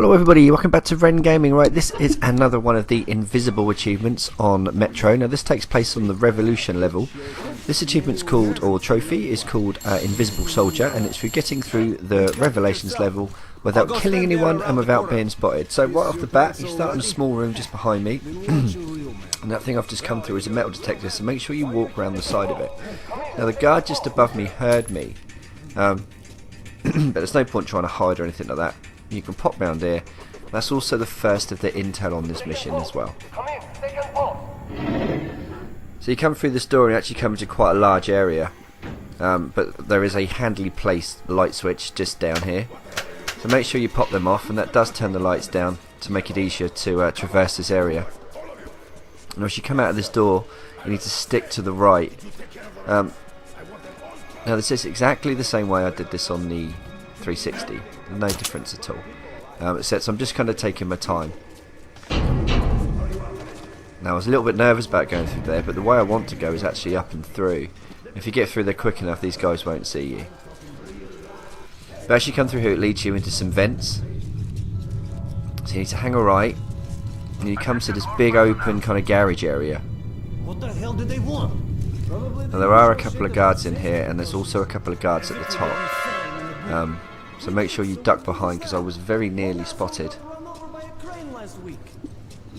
Hello everybody, welcome back to Ren Gaming. Right, this is another one of the invisible achievements on Metro. Now this takes place on the Revolution level. This achievement's called, or trophy, is called Invisible Soldier, and it's for getting through the Revelations level without killing anyone and without being spotted. So right off the bat, you start in a small room just behind me, and that thing I've just come through is a metal detector, so make sure you walk around the side of it. Now the guard just above me heard me, but there's no point trying to hide or anything like that. You can pop round here. That's also the first of the intel on this mission as well. So you come through this door and actually come into quite a large area, but there is a handily placed light switch just down here. So make sure you pop them off, and that does turn the lights down to make it easier to traverse this area. And as you come out of this door, you need to stick to the right. Now this is exactly the same way I did this on the 360. No difference at all. Except I'm just kind of taking my time. Now I was a little bit nervous about going through there, but the way I want to go is actually up and through. If you get through there quick enough, these guys won't see you. But as you come through here, it leads you into some vents. So you need to hang a right, and you come to this big open kind of garage area. What the hell did they want? Now there are a couple of guards in here, and there's also a couple of guards at the top. So make sure you duck behind, because I was very nearly spotted.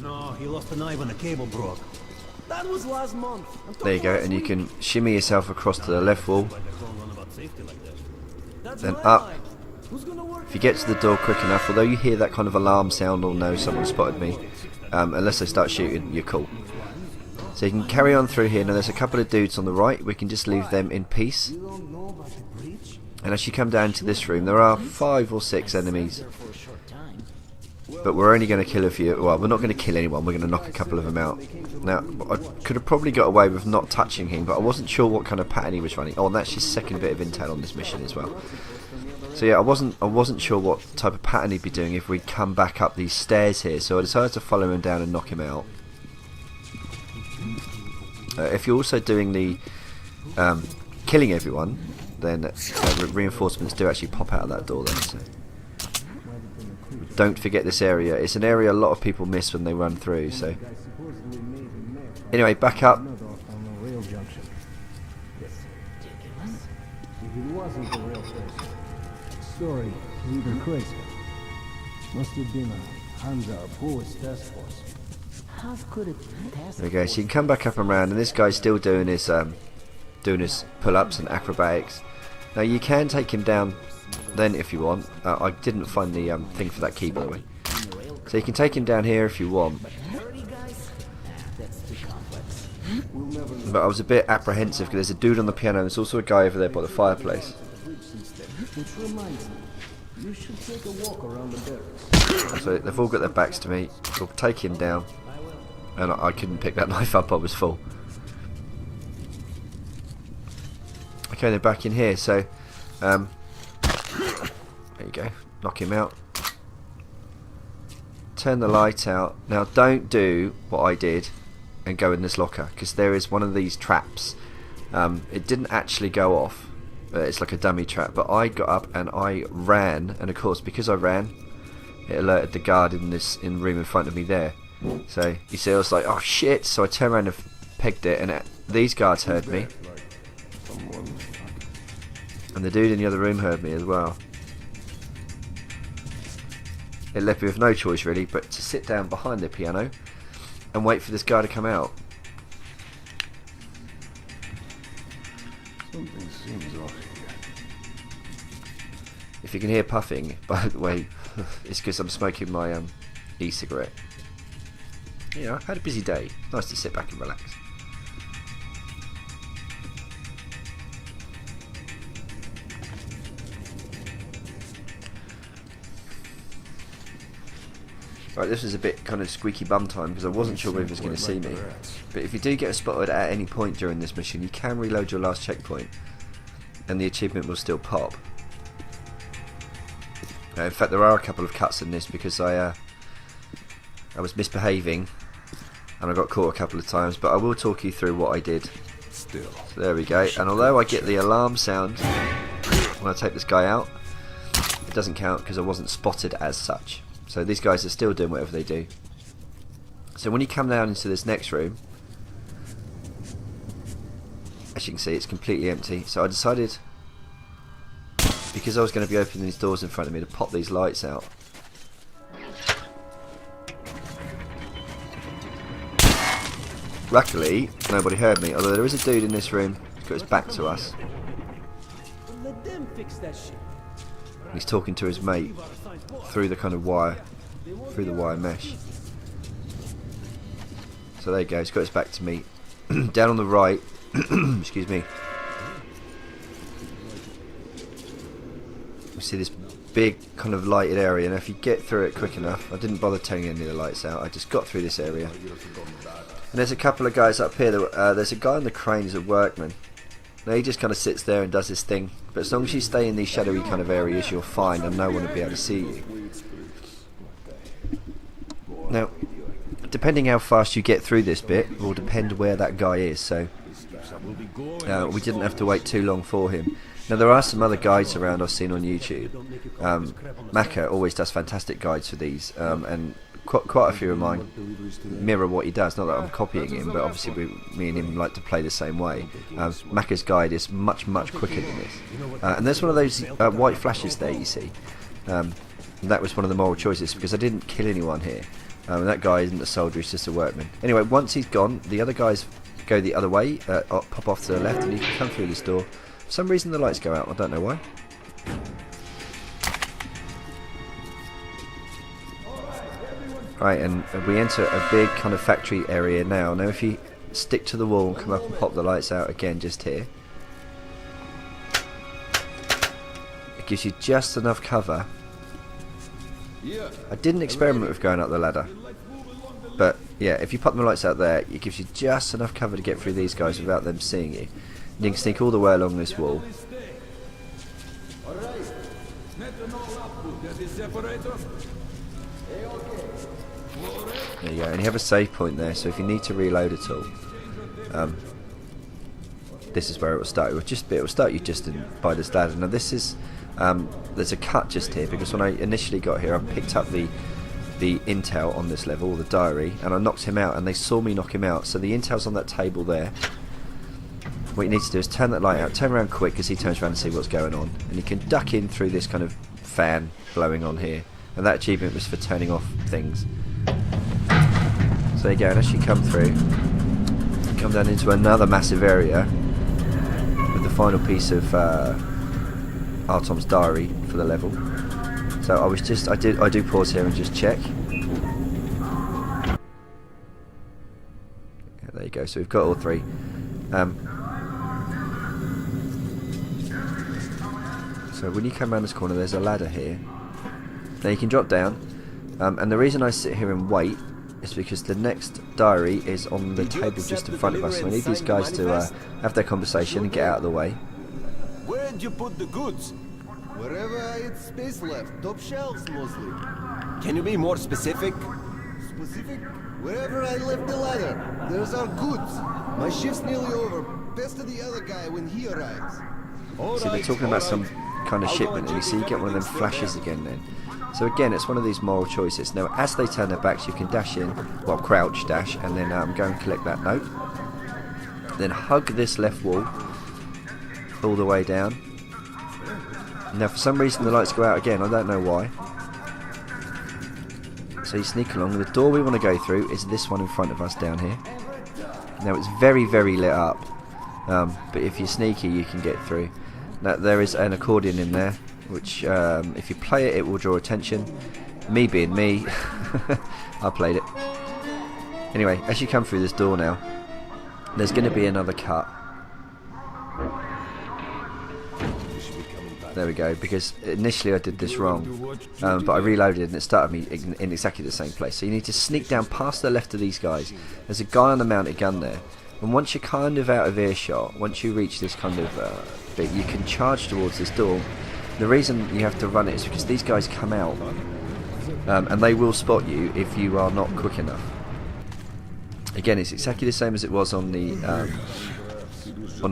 No, he lost a knife when a cable broke. That was last month. There you go, and you can shimmy yourself across to the left wall, then up. If you get to the door quick enough, although you hear that kind of alarm sound or know someone spotted me, unless they start shooting, you're cool. So you can carry on through here. Now there's a couple of dudes on the right, we can just leave them in peace. And as you come down to this room, there are 5 or 6 enemies, but we're only going to kill a few. Well, we're not going to kill anyone, we're going to knock a couple of them out. Now I could have probably got away with not touching him, but I wasn't sure what kind of pattern he was running. Oh, and that's his second bit of intel on this mission as well. So yeah, I wasn't sure what type of pattern he'd be doing if we'd come back up these stairs here, so I decided to follow him down and knock him out. If you're also doing the killing everyone, then reinforcements do actually pop out of that door then. So don't forget this area. It's an area a lot of people miss when they run through. So anyway, back up. Story, either crazy. Must have been a Hansa Polish task force. How could it There we go. So you can come back up and round, and this guy's still doing his pull-ups and acrobatics. Now you can take him down then if you want. I didn't find the thing for that key, by the way. So you can take him down here if you want. But I was a bit apprehensive because there's a dude on the piano and there's also a guy over there by the fireplace. Which reminds me, you should take a walk around the barracks. So they've all got their backs to me. We'll take him down. And I couldn't pick that knife up, I was full. Okay, they're back in here, so there you go, knock him out. Turn the light out. Now don't do what I did and go in this locker, because there is one of these traps. It didn't actually go off, it's like a dummy trap, but I got up and I ran, and of course because I ran, it alerted the guard in the room in front of me there. So you see, I was like, oh shit, so I turned around and pegged it, and these guards heard me. And the dude in the other room heard me as well. It left me with no choice really but to sit down behind the piano and wait for this guy to come out. Something seems off here. If you can hear puffing, by the way, it's because I'm smoking my e-cigarette. You know, I've had a busy day. Nice to sit back and relax. Right, this was a bit kind of squeaky bum time because I wasn't sure whether he was going to see me. But if you do get spotted at any point during this mission, you can reload your last checkpoint and the achievement will still pop. In fact, there are a couple of cuts in this because I was misbehaving and I got caught a couple of times, but I will talk you through what I did. So there we go, and although I get the alarm sound when I take this guy out, it doesn't count because I wasn't spotted as such. So these guys are still doing whatever they do. So when you come down into this next room, as you can see, it's completely empty. So I decided, because I was going to be opening these doors in front of me, to pop these lights out. Luckily, nobody heard me, although there is a dude in this room who's got his back to us. Let them fix that shit. He's talking to his mate through the kind of wire, through the wire mesh. So there you go, he's got his back to me. Down on the right, excuse me, we see this big kind of lighted area, and if you get through it quick enough, I didn't bother turning any of the lights out, I just got through this area. And there's a couple of guys up here, there's a guy on the crane who's a workman. Now he just kind of sits there and does his thing, but as long as you stay in these shadowy kind of areas, you're fine and no one will be able to see you. Now, depending how fast you get through this bit will depend where that guy is, so we didn't have to wait too long for him. Now there are some other guides around I've seen on YouTube. Maka always does fantastic guides for these, and quite a few of mine mirror what he does. Not that I'm copying him, but obviously me and him like to play the same way. Maka's guide is much quicker than this, and there's one of those white flashes there you see. And that was one of the moral choices, because I didn't kill anyone here. And that guy isn't a soldier, he's just a workman. Anyway, once he's gone, the other guys go the other way, pop off to the left, and you can come through this door. For some reason the lights go out, I don't know why. Right, and we enter a big kind of factory area now. Now if you stick to the wall and come up and pop the lights out again just here, it gives you just enough cover. I didn't experiment with going up the ladder, but yeah, if you pop the lights out there, it gives you just enough cover to get through these guys without them seeing you. And you can sneak all the way along this wall. There you go, and you have a save point there, so if you need to reload at all, this is where it will start. It will start you just by this ladder. Now this is there's a cut just here, because when I initially got here, I picked up the intel on this level, the diary, and I knocked him out, and they saw me knock him out. So the intel's on that table there. What you need to do is turn that light out, turn around quick as he turns around to see what's going on, and you can duck in through this kind of fan blowing on here. And that achievement was for turning off things. So there you go, and as you come through, you come down into another massive area with the final piece of Artom's diary for the level. So I do pause here and just check. Yeah, there you go, so we've got all three. So when you come around this corner, there's a ladder here. Now you can drop down, and the reason I sit here and wait is because the next diary is on the table just in front of us. So I need these guys to have their conversation and get out of the way. Where'd you put the goods? Wherever it's space left, top shelves mostly. Can you be more specific? Specific? Wherever I left the ladder, there's our goods. My shift's nearly over. Best of the other guy when he arrives. So they're talking about some kind of shipment, and you see you get one of them flashes again then. So again, it's one of these moral choices. Now as they turn their backs, you can dash in, well, crouch dash, and then go and collect that note. Then hug this left wall all the way down. Now for some reason the lights go out again, I don't know why. So you sneak along. The door we want to go through is this one in front of us down here. Now it's very lit up, but if you're sneaky you can get through. Now there is an accordion in there, which if you play it, it will draw attention. Me being me, I played it. Anyway, as you come through this door now, there's going to be another cut. There we go, because initially I did this wrong, but I reloaded and it started me in exactly the same place. So you need to sneak down past the left of these guys. There's a guy on a mounted gun there, and once you're kind of out of earshot, once you reach this kind of bit, you can charge towards this door. The reason you have to run it is because these guys come out, and they will spot you if you are not quick enough. Again, it's exactly the same as it was on the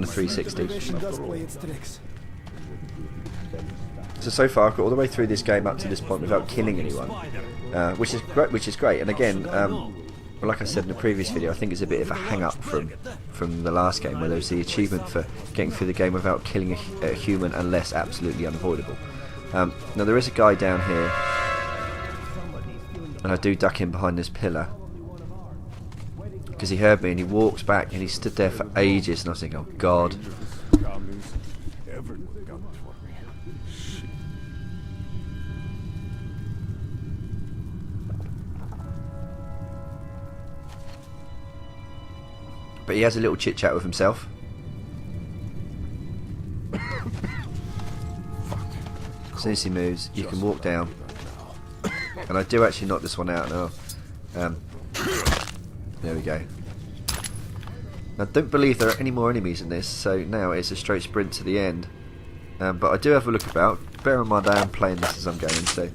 360. So far I've got all the way through this game up to this point without killing anyone, which is great. And again, like I said in the previous video, I think it's a bit of a hang-up from the last game, where there was the achievement for getting through the game without killing a human unless absolutely unavoidable. Now there is a guy down here, and I do duck in behind this pillar because he heard me, and he walks back, and he stood there for ages, and I was thinking, oh god. But he has a little chit chat with himself. As soon as he moves, you can walk down. And I do actually knock this one out now. There we go. Now, I don't believe there are any more enemies in this, so now it's a straight sprint to the end. But I do have a look about. Bear in mind I am playing this as I'm going, so.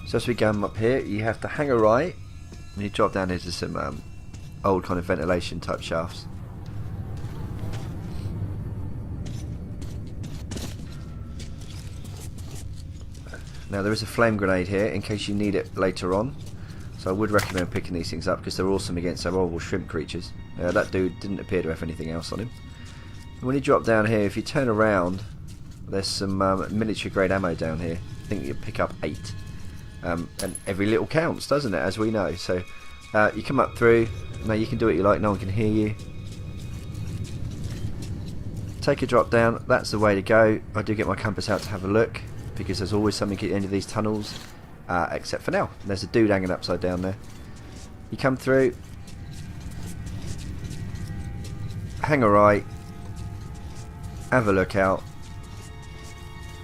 So as we go up here, you have to hang a right, and you drop down into some old kind of ventilation type shafts. Now there is a flame grenade here in case you need it later on, so I would recommend picking these things up because they're awesome against some horrible shrimp creatures. That dude didn't appear to have anything else on him. And when you drop down here, if you turn around, there's some military grade ammo down here. I think you pick up 8. And every little counts, doesn't it, as we know. So you come up through. Now you can do what you like, no one can hear you. Take a drop down, that's the way to go. I do get my compass out to have a look, because there's always something at the end of these tunnels, except for now. There's a dude hanging upside down there. You come through, hang a right, have a look out,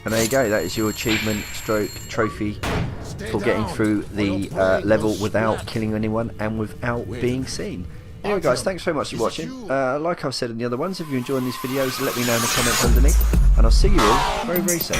and there you go. That is your achievement stroke trophy for getting through the level without killing anyone and without being seen. Anyway guys, thanks very much for watching. Like I've said in the other ones, if you're enjoying these videos, let me know in the comments underneath, and I'll see you all very, very soon.